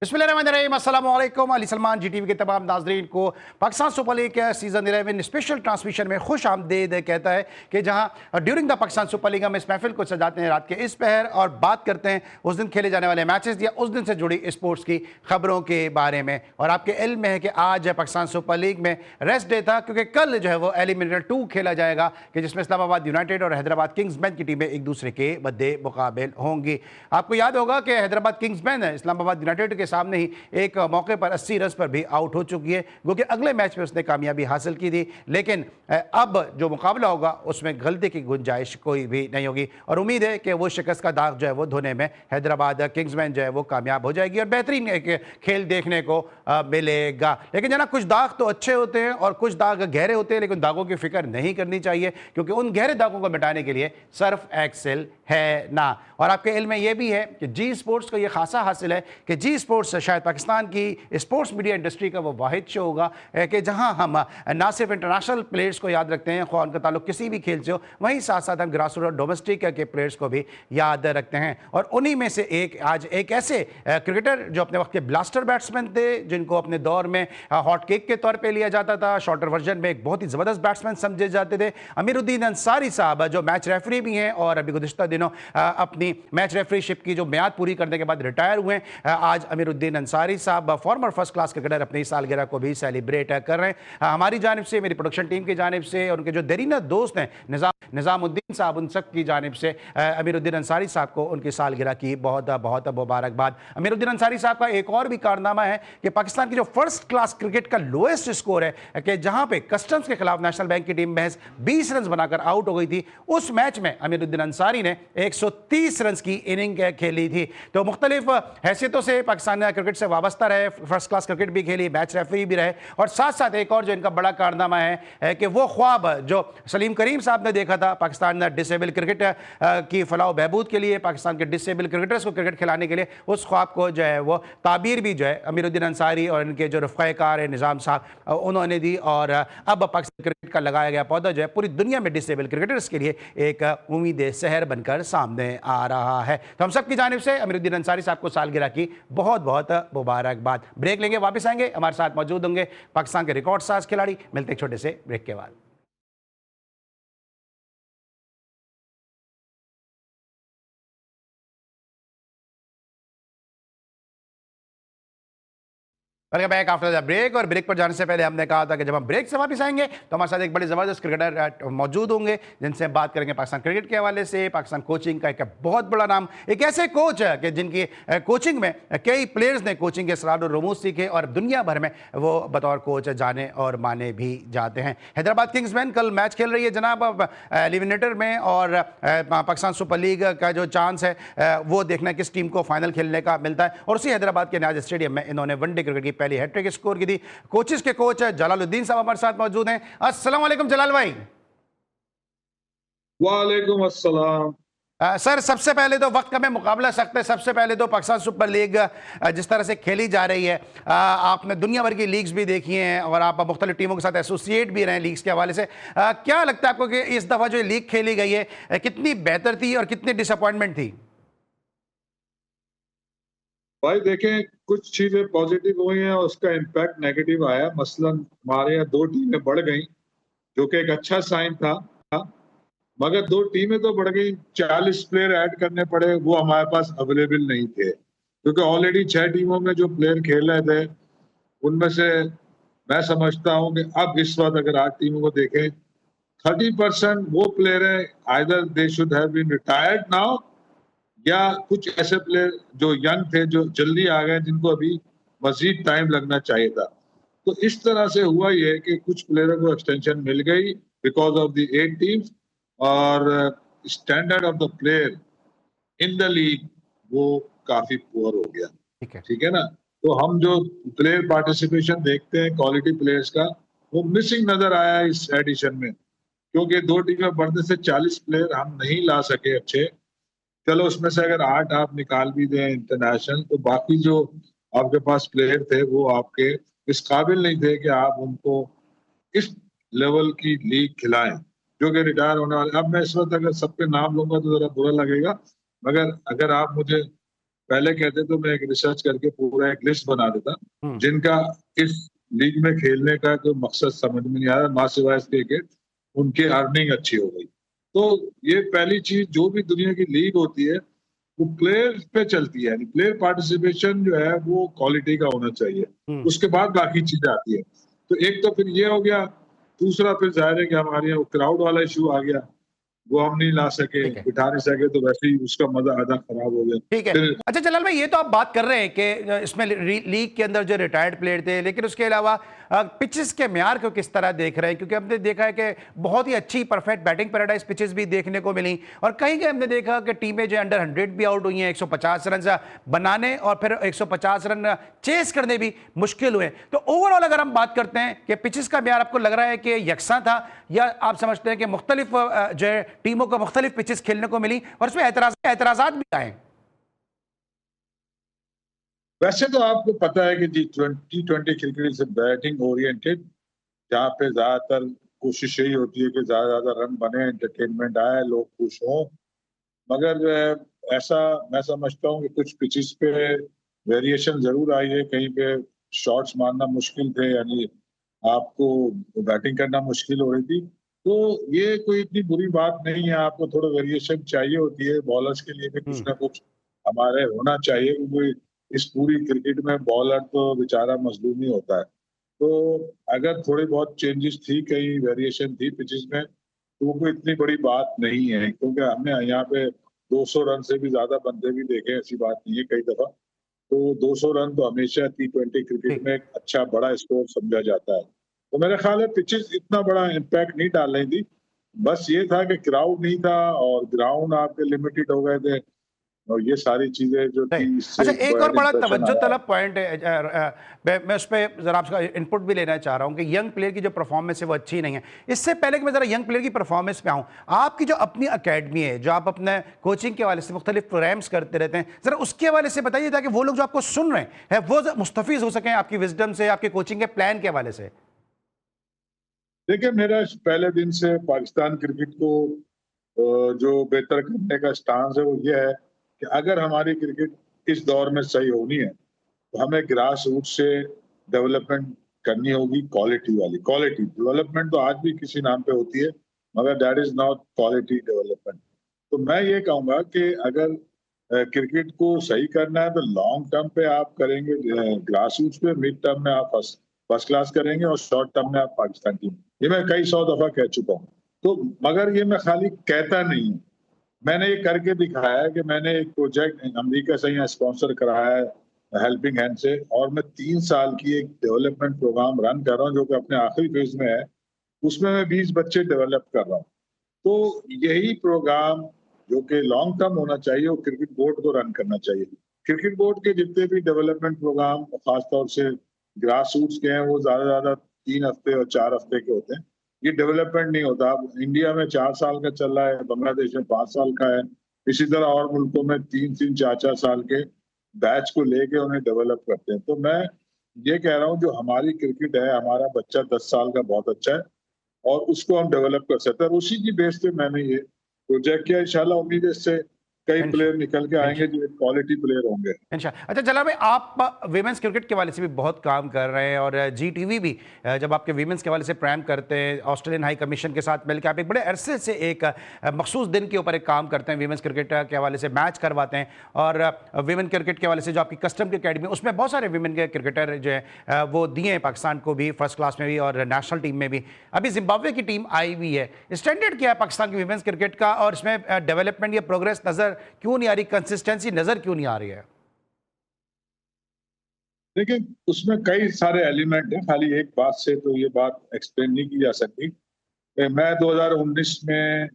बिस्मिल्लाहिर्रहमानिर्रहीम, अस्सलाम वालेकुम। अली सलमान जीटीवी के तमाम नाजरीन को पाकिस्तान सुपर लीग के सीजन 11 स्पेशल ट्रांसमिशन में खुश आमदीद कहता है कि जहां during the Pakistan super league हम इस महफिल को सजाते हैं रात के इस पहर और बात करते हैं उस दिन खेले जाने वाले मैचेस या उस दिन से जुड़ी स्पोर्ट्स की खबरों के बारे में। और आपके इल्म में है कि आज पाकिस्तान सुपर लीग में रेस्ट डे था क्योंकि कल जो है वो एलिमिनेटर 2 खेला जाएगा कि जिसमें इस्लामाबाद यूनाइटेड और हैदराबाद किंग्समैन की टीमें एक दूसरे के बदे मुकाबिल होंगी। आपको याद होगा कि हैदराबाद किंग्समैन इस्लामाबाद यूनाइटेड के सामने ही एक मौके पर 80 रन पर भी आउट हो चुकी है, क्योंकि अगले मैच में उसने कामयाबी हासिल की थी। लेकिन अब जो मुकाबला होगा उसमें गलती की गुंजाइश कोई भी नहीं होगी और उम्मीद है कि वो शिकस्त का दाग जो है वो धोने में हैदराबाद किंग्समैन जो है वो कामयाब हो जाएगी और बेहतरीन एक खेल देखने को मिलेगा। लेकिन जना कुछ दाग तो अच्छे होते हैं और कुछ दाग गहरे होते हैं, लेकिन दागों की फिक्र नहीं करनी चाहिए क्योंकि उन गहरे दागों को मिटाने के लिए सर्फ एक्सेल है ना। और आपके इल्म में यह भी है कि जी स्पोर्ट्स को यह खासा हासिल है कि जी स्पोर्ट्स शायद पाकिस्तान की स्पोर्ट्स मीडिया इंडस्ट्री का वो वाहिद शो होगा कि जहां हम ना सिर्फ इंटरनेशनल प्लेयर्स को याद रखते हैं, ख्वाह उनका ताल्लुक किसी भी खेल से हो, वहीं साथ साथ हम ग्रास रूट और डोमेस्टिक के प्लेयर्स को भी याद रखते हैं। और उन्हीं में से एक आज एक ऐसे क्रिकेटर जो अपने वक्त के ब्लास्टर बैट्समैन थे, जिनको अपने दौर में हॉट केक के तौर पर लिया जाता था, शॉर्टर वर्जन में एक बहुत ही ज़बरदस्त बैट्समैन समझे जाते थे, अमीरुद्दीन अंसारी साहब जो मैच रेफरी भी हैं और अभी गुज़िश्ता दिनों अपनी मैच रेफरीशिप की जो म्याद पूरी करने के बाद रिटायर हुए। आज अमीरुद्दीन अंसारी साहब फॉर्मर फर्स्ट क्लास क्रिकेटर अपनी सालगिरह को भी सेलिब्रेट कर रहे हैं। हमारी जानिब से, मेरी प्रोडक्शन टीम की जानिब से और उनके जो देरीना दोस्त हैं निज़ामुद्दीन साहब, उन सब की जानिब से अमीरुद्दीन अंसारी साहब को उनकी सालगिरह की बहुत बहुत मुबारकबाद। अमीरुद्दीन अंसारी साहब का एक और भी कारनामा है कि पाकिस्तान की जो फर्स्ट क्लास क्रिकेट का लोएस्ट स्कोर है कि जहां पे कस्टम्स के खिलाफ नेशनल बैंक की टीम महज 20 रन बनाकर आउट हो गई थी, उस मैच में अमीरुद्दीन अंसारी ने 130 रन की इनिंग खेली थी। तो मुख्तलिफ हैसियतों से पाकिस्तान क्रिकेट से वाबस्ता रहे, फर्स्ट क्लास क्रिकेट भी खेली, मैच रेफरी भी रहे और साथ साथ एक और जो इनका बड़ा कारनामा है कि वो ख्वाब जो सलीम करीम साहब ने देखा था पाकिस्तान डिसेबल क्रिकेट की फलाह बहबूद के लिए, पाकिस्तान के डिसेबल क्रिकेटर्स को क्रिकेट खिलाने के लिए, उस ख्वाब को जो है वो ताबीर भी जो है अमीरुद्दीन अंसारी और इनके जो रफ़ाकार है निज़ाम साहब उन्होंने दी। और अब पाकिस्तान क्रिकेट का लगाया गया पौधा जो है पूरी दुनिया में डिसेबल क्रिकेटर्स के लिए एक उम्मीद सहर बनकर सामने आ रहा है। तो हम सब की जानिब से अमीरुद्दीन अंसारी साहब को सालगिरह की बहुत बहुत मुबारकबाद। ब्रेक लेंगे, वापस आएंगे, हमारे साथ मौजूद होंगे पाकिस्तान के रिकॉर्ड साज खिलाड़ी। मिलते एक छोटे से ब्रेक के बाद। Welcome back after the break. और ब्रेक पर जाने से पहले हमने कहा था कि जब हम ब्रेक से वापस आएंगे तो हमारे साथ एक बड़े ज़बरदस्त क्रिकेटर मौजूद होंगे जिनसे बात करेंगे पाकिस्तान क्रिकेट के हवाले से, पाकिस्तान कोचिंग का एक बहुत बड़ा नाम, एक ऐसे कोच है कि जिनकी कोचिंग में कई प्लेयर्स ने कोचिंग के असरार और रमूज सीखे और दुनिया भर में वो बतौर कोच जाने और माने भी जाते हैं। हैदराबाद किंग्समैन कल मैच खेल रही है जनाब एलिमिनेटर में और पाकिस्तान सुपर लीग का जो चांस है वो देखना किस टीम को फाइनल खेलने का मिलता है। और उसी हैदराबाद के न्याज स्टेडियम में इन्होंने वनडे क्रिकेट की पहली हैट्रिक स्कोर की थी। कोचेस के कोच जलालुद्दीन साहब हमारे साथ मौजूद हैं। अस्सलाम वालेकुम जलाल भाई। वालेकुम अस्सलाम। सर, सबसे पहले तो वक्त का में मुकाबला सख्त है। सबसे पहले तो पाकिस्तान सुपर लीग जिस तरह से खेली जा रही है, आपने दुनिया भर की लीग्स भी देखी हैं और आप मुख्तलिफ टीमों के साथ एसोसिएट भी रहे लीग्स के हवाले से। क्या लगता है आपको कि इस दफ़ा जो लीग खेली गई है कितनी बेहतर थी और कितनी डिसअपॉइंटमेंट थी? भाई देखें, कुछ चीजें पॉजिटिव हुई हैं और उसका इम्पैक्ट नेगेटिव आया। मसलन हमारे यहाँ 2 टीमें बढ़ गई जो कि एक अच्छा साइन था, मगर 2 टीमें तो बढ़ गई, 40 प्लेयर ऐड करने पड़े, वो हमारे पास अवेलेबल नहीं थे क्योंकि ऑलरेडी 6 टीमों में जो प्लेयर खेल रहे थे उनमें से मैं समझता हूँ कि अब इस वक्त अगर 8 टीमों को देखें 30% वो प्लेयर है either they should have been retired now या कुछ ऐसे प्लेयर जो यंग थे जो जल्दी आ गए जिनको अभी मजीद टाइम लगना चाहिए था। तो इस तरह से हुआ ये कि कुछ प्लेयरों को एक्सटेंशन मिल गई बिकॉज ऑफ द 8 टीम्स और standard of the player in the league वो काफी पुअर हो गया। ठीक है ना। तो हम जो प्लेयर पार्टिसिपेशन देखते हैं क्वालिटी प्लेयर्स का, वो मिसिंग नजर आया इस एडिशन में क्योंकि 2 टीमें बढ़ने से 40 प्लेयर हम नहीं ला सके अच्छे। चलो उसमें से अगर 8 आप निकाल भी दें इंटरनेशनल, तो बाकी जो आपके पास प्लेयर थे वो आपके इस काबिल नहीं थे कि आप उनको इस लेवल की लीग खिलाएं जो कि रिटायर होने वाले। अब मैं इस वक्त अगर सबके नाम लूंगा तो जरा बुरा लगेगा, मगर अगर आप मुझे पहले कहते तो मैं एक रिसर्च करके पूरा एक लिस्ट बना देता हम्म। जिनका इस लीग में खेलने का कोई मकसद समझ में नहीं आ रहा, माँ सिवाय इसके कि उनकी अर्निंग अच्छी हो गई। तो ये पहली चीज, जो भी दुनिया की लीग होती है वो प्लेयर पे चलती है, यानी प्लेयर पार्टिसिपेशन जो है वो क्वालिटी का होना चाहिए, उसके बाद बाकी चीजें आती है। तो एक तो फिर ये हो गया, दूसरा फिर जाहिर है कि हमारे यहाँ क्राउड वाला इशू आ गया, वो हम नहीं ला सके, ठीक है। बिठा नहीं सके, तो वैसे ही उसका मजा आधा खराब हो गया। ठीक है। फिर अच्छा जलाल भाई, ये तो आप बात कर रहे हैं कि इसमें लीग के अंदर जो रिटायर्ड प्लेयर थे, लेकिन उसके अलावा पिचेस के म्यार को किस तरह देख रहे हैं? क्योंकि हमने देखा है कि बहुत ही अच्छी परफेक्ट बैटिंग पैराडाइज पिचेस भी देखने को मिली, और कहीं कहीं हमने देखा कि टीमें जो अंडर 100 भी आउट हुई हैं, 150 रन बनाने और फिर 150 रन चेस करने भी मुश्किल हुए। तो ओवरऑल अगर हम बात करते हैं कि पिचेस का म्यार आपको लग रहा है कि यकसा था, या आप समझते हैं कि मुख्तलिफ जो है टीमों को मुख्तलिफ पिचेस खेलने को मिली और उसमें एतराजात भी आए? वैसे तो आपको पता है कि जी T20 cricket is batting oriented, जहाँ पे ज्यादातर कोशिश यही होती है कि ज्यादा ज्यादा रन बने, एंटरटेनमेंट आए, लोग खुश हों। मगर ऐसा मैं समझता हूँ कि कुछ पिचेस पे वेरिएशन जरूर आई है, कहीं पे शॉट्स मारना मुश्किल थे, यानी आपको बैटिंग करना मुश्किल हो रही थी। तो ये कोई इतनी बुरी बात नहीं है, आपको थोड़ा वेरिएशन चाहिए होती है, बॉलर्स के लिए भी कुछ ना कुछ हमारे होना चाहिए, क्योंकि इस पूरी क्रिकेट में बॉलर तो बेचारा मजलूम ही होता है। तो अगर थोड़ी बहुत चेंजेस थी, कहीं वेरिएशन थी पिचेस में, तो वो कोई इतनी बड़ी बात नहीं है, क्योंकि हमने यहाँ पे 200 रन से भी ज्यादा बंदे भी देखे हैं, ऐसी बात नहीं है कई दफा। तो 200 रन तो हमेशा T20 क्रिकेट ठीक। में एक अच्छा बड़ा स्कोर समझा जाता है। तो मेरा ख्याल है पिचेस इतना बड़ा इम्पैक्ट नहीं डाल रही थी, बस ये था कि क्राउड नहीं था और ग्राउंड आपके लिमिटेड हो गए थे, और ये सारी चीजें जो सही। थी, इससे अच्छा, एक एक और बैड बड़ा इंप्रेशन तवज्जो आया है। तलब पॉइंट है, मैं उस पर जरा आपका इनपुट भी लेना चाह रहा हूं कि यंग प्लेयर की जो परफॉर्मेंस है वो अच्छी नहीं है। इससे पहले कि मैं जरा यंग प्लेयर की परफॉर्मेंस पे आऊं, आपकी जो अपनी अकेडमी है, जो आप अपने कोचिंग के हवाले से मुख्तलिफ प्रोग्राम्स करते रहते हैं, जरा उसके हवाले से बताइए, ताकि वो लोग जो आपको सुन रहे हैं वो मुस्तफीज हो सकें आपकी विजडम से, आपके कोचिंग के प्लान के हवाले से। देखिए, मेरा पहले दिन से पाकिस्तान क्रिकेट को जो बेहतर करने का स्टांस है वो ये है कि अगर हमारी क्रिकेट इस दौर में सही होनी है, तो हमें ग्रास रूट से डेवलपमेंट करनी होगी, क्वालिटी वाली। क्वालिटी डेवलपमेंट तो आज भी किसी नाम पे होती है, मगर that is not quality development. तो मैं ये कहूंगा कि अगर क्रिकेट को सही करना है तो लॉन्ग टर्म पे आप करेंगे ग्रास रूट्स पे, मिड टर्म में आप फर्स्ट फर्स्ट क्लास करेंगे, और शॉर्ट टर्म में आप पाकिस्तान टीम। ये मैं कई 100 दफा कह चुका हूँ। तो मगर ये मैं खाली कहता नहीं हूँ, मैंने ये करके दिखाया है कि मैंने एक प्रोजेक्ट अमेरिका से यहाँ स्पॉन्सर कराया है हेल्पिंग हैंड से, और मैं 3 साल की एक डेवलपमेंट प्रोग्राम रन कर रहा हूँ जो कि अपने आखिरी फेज में है। उसमें मैं 20 बच्चे डेवलप कर रहा हूँ। तो यही प्रोग्राम जो कि लॉन्ग टर्म होना चाहिए, वो क्रिकेट बोर्ड को रन करना चाहिए। क्रिकेट बोर्ड के जितने भी डेवलपमेंट प्रोग्राम खासतौर से ग्रास रूट्स के हैं, वो ज्यादा 3 हफ्ते और 4 हफ्ते के होते हैं। ये डेवलपमेंट नहीं होता। अब इंडिया में 4 साल का चल रहा है, बांग्लादेश में 5 साल का है, इसी तरह और मुल्कों में 3-3, 4-4 साल के बैच को लेके उन्हें डेवलप करते हैं। तो मैं ये कह रहा हूँ, जो हमारी क्रिकेट है, हमारा बच्चा 10 साल का बहुत अच्छा है, और उसको हम डेवलप कर सकते हैं, और उसी की बेस पे मैंने ये प्रोजेक्ट किया। इंशाल्लाह उम्मीद है इससे कई प्लेयर निकल के आएंगे जो क्वालिटी प्लेयर होंगे। इंशाल्लाह। अच्छा जला भाई, आप विमेंस क्रिकेट के हवाले से भी बहुत काम कर रहे हैं, और GTV भी जब आपके विमेंस के हवाले से प्रोग्राम करते हैं, ऑस्ट्रेलियन हाई कमीशन के साथ मिलकर आप एक बड़े अरसे से एक मखसूस दिन के ऊपर एक काम करते हैं, विमेंस क्रिकेट के हवाले से मैच करवाते हैं, और विमेन क्रिकेट के हवाले से जो आपकी कस्टम की अकेडमी, उसमें बहुत सारे विमेन के क्रिकेटर जो है वो दिए हैं पाकिस्तान को भी, फर्स्ट क्लास में भी और नेशनल टीम में भी। अभी जिम्बाब्वे की टीम आई हुई है। स्टैंडर्ड क्या है पाकिस्तान की विमेंस क्रिकेट का, और इसमें डेवलपमेंट या प्रोग्रेस नजर क्यों नहीं आ रही, कंसिस्टेंसी नजर क्यों नहीं आ रही है? देखिए, उसमें कई सारे एलिमेंट हैं, खाली एक बात से तो ये बात एक्सप्लेन नहीं की जा सकती। मैं 2019 में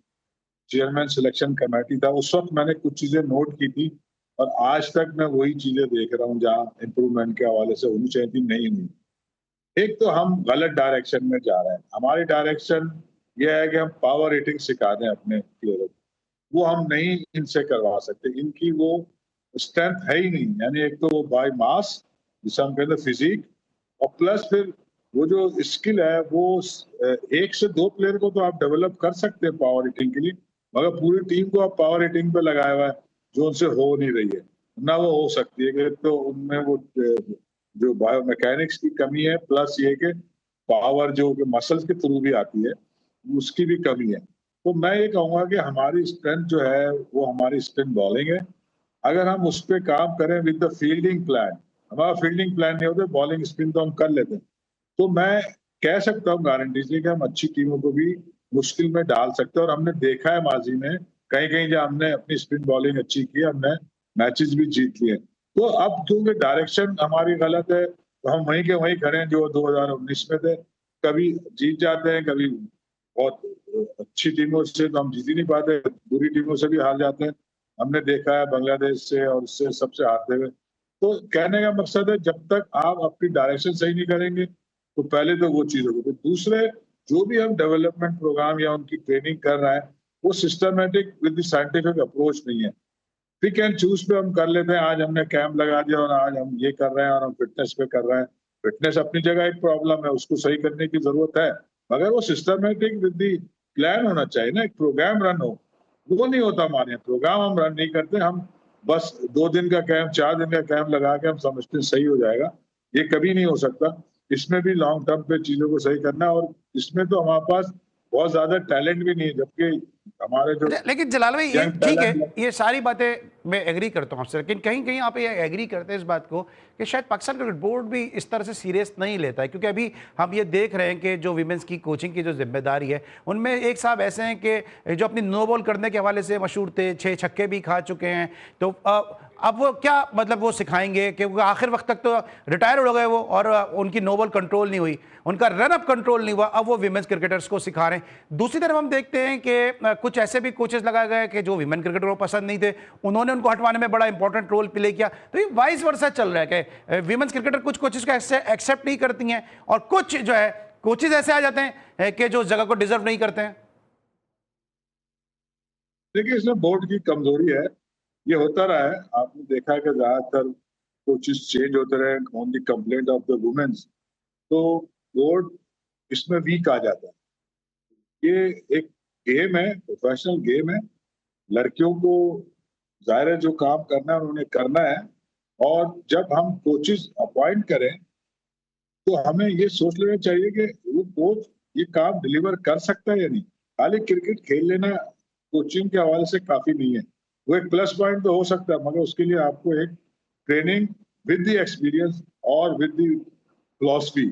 चेयरमैन सिलेक्शन कमेटी था, उस वक्त मैंने कुछ चीजें नोट की थी, और आज तक मैं वही चीजें देख रहा हूँ जहाँ इम्प्रूवमेंट के हवाले से होनी चाहिए थी, नहीं हुई। एक तो हम गलत डायरेक्शन में जा रहे हैं। हमारी डायरेक्शन ये है कि हम पावर रेटिंग सिखा दें अपने प्लेयरों को, वो हम नहीं इनसे करवा सकते। इनकी वो स्ट्रेंथ है ही नहीं, यानी एक तो वो बाय मास, जिसे हम कहते हैं फिजिक, और प्लस फिर वो जो स्किल है, वो 1 से 2 प्लेयर को तो आप डेवलप कर सकते हैं पावर हिटिंग के लिए, मगर पूरी टीम को आप पावर हिटिंग पे लगाया हुआ है, जो उनसे हो नहीं रही है। ना वो हो सकती है कि तो उनमें वो जो बायो मैकेनिक्स की कमी है, प्लस ये कि पावर जो कि मसल्स के थ्रू भी आती है, उसकी भी कमी है। तो मैं ये कहूँगा कि हमारी स्ट्रेंथ जो है वो हमारी स्पिन बॉलिंग है। अगर हम उस पे काम करें विद द फील्डिंग प्लान, हमारा फील्डिंग प्लान नहीं होता, बॉलिंग स्पिन तो हम कर लेते हैं। तो मैं कह सकता हूँ गारंटी से कि हम अच्छी टीमों को भी मुश्किल में डाल सकते हैं, और हमने देखा है माजी में कहीं-कहीं जब हमने अपनी स्पिन बॉलिंग अच्छी की, हमने मैचेस भी जीत लिए। तो अब क्योंकि डायरेक्शन हमारी गलत है, तो हम वहीं के वहीं खड़े हैं जो 2019 में थे। कभी जीत जाते हैं, कभी बहुत अच्छी टीमों से तो हम जीत ही नहीं पाते, बुरी टीमों से भी हार जाते हैं। हमने देखा है बांग्लादेश से और उससे सबसे हारते हुए। तो कहने का मकसद है, जब तक आप अपनी डायरेक्शन सही नहीं करेंगे, तो पहले तो वो चीज होगी। तो दूसरे जो भी हम डेवलपमेंट प्रोग्राम या उनकी ट्रेनिंग कर रहे हैं, वो systematic with the scientific approach नहीं है। पिक एंड चूज पे हम कर लेते हैं, आज हमने कैंप लगा दिया और आज हम ये कर रहे हैं और हम फिटनेस पे कर रहे हैं। फिटनेस अपनी जगह एक प्रॉब्लम है, उसको सही करने की जरूरत है, मगर वो सिस्टमैटिक विद द प्लान होना चाहिए ना, एक प्रोग्राम रन हो। वो नहीं होता हमारे यहाँ, प्रोग्राम हम रन नहीं करते। हम बस 2 दिन का कैंप, 4 दिन का कैंप लगा के हम समझते हैं सही हो जाएगा। ये कभी नहीं हो सकता। इसमें भी लॉन्ग टर्म पे चीजों को सही करना है, और इसमें तो हमारे पास बहुत ज्यादा टैलेंट भी नहीं है, जबकि हमारे जो अच्छा, लेकिन जलाल भाई ये यंग ठीक है, टैलेंट है। ये सारी बातें मैं एग्री करता हूँ आपसे, लेकिन कहीं कहीं आप ये एग्री करते हैं इस बात को कि शायद पाकिस्तान क्रिकेट बोर्ड भी इस तरह से सीरियस नहीं लेता है, क्योंकि अभी हम ये देख रहे हैं कि जो विमेंस की कोचिंग की जो जिम्मेदारी है, उनमें एक साहब ऐसे हैं कि जो अपनी नो बॉल करने के हवाले से मशहूर थे, 6 छक्के भी खा चुके हैं। तो अब वो क्या मतलब वो सिखाएंगे कि आखिर वक्त तक तो रिटायर हो गए वो, और उनकी नो बॉल कंट्रोल नहीं हुई, उनका रन अप कंट्रोल नहीं हुआ, अब वो विमेंस क्रिकेटर्स को सिखा रहे हैं। दूसरी तरफ हम देखते हैं कि कुछ ऐसे भी कोचेस लगाए गए कि जो विमेन क्रिकेटर को पसंद नहीं थे, उन्होंने उनको हटवाने में बड़ा इंपॉर्टेंट रोल प्ले किया। तो ये वाइस वर्सा चल रहा है कि विमेंस क्रिकेटर कुछ कोचेस को एक्सेप्ट नहीं करती हैं, और कुछ जो है कोचेस ऐसे आ जाते हैं कि जो जगह को डिजर्व नहीं करते हैं। देखिए, इसमें बोर्ड की कमजोरी है। ये होता रहा है, आपने देखा है कि ज्यादातर कोचेस चेंज होते रहे on the complaint of the women's, तो बोर्ड इसमें वीक आ जाता है। ये एक गेम है, प्रोफेशनल गेम है। लड़कियों को जाहिर है जो काम करना है उन्होंने करना है, और जब हम कोचेस अपॉइंट करें तो हमें ये सोच लेना चाहिए कि वो कोच ये काम डिलीवर कर सकता है या नहीं। खाली क्रिकेट खेल लेना कोचिंग के हवाले से काफी नहीं है। वो एक प्लस पॉइंट तो हो सकता है, मगर उसके लिए आपको एक ट्रेनिंग विद द एक्सपीरियंस और विद द फिलॉसफी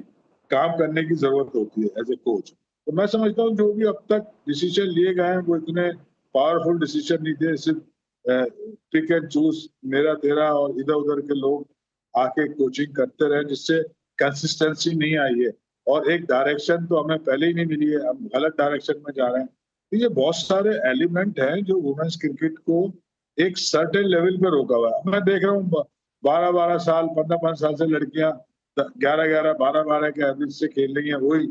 काम करने की जरूरत होती है एज ए कोच। तो मैं समझता हूँ जो भी अब तक डिसीजन लिए गए हैं वो इतने पावरफुल डिसीजन नहीं थे। सिर्फ पिक एंड चूज, मेरा तेरा और इधर उधर के लोग आके कोचिंग करते रहे, जिससे कंसिस्टेंसी नहीं आई है, और एक डायरेक्शन तो हमें पहले ही नहीं मिली है, हम गलत डायरेक्शन में जा रहे हैं। तो ये बहुत सारे एलिमेंट हैं जो वुमेन्स क्रिकेट को एक सर्टेन लेवल पे रोका हुआ है। मैं देख रहा हूँ 12-12 साल, 15-15 साल से लड़कियां 11-11, 12-12 के एवरेज से खेल रही हैं, वही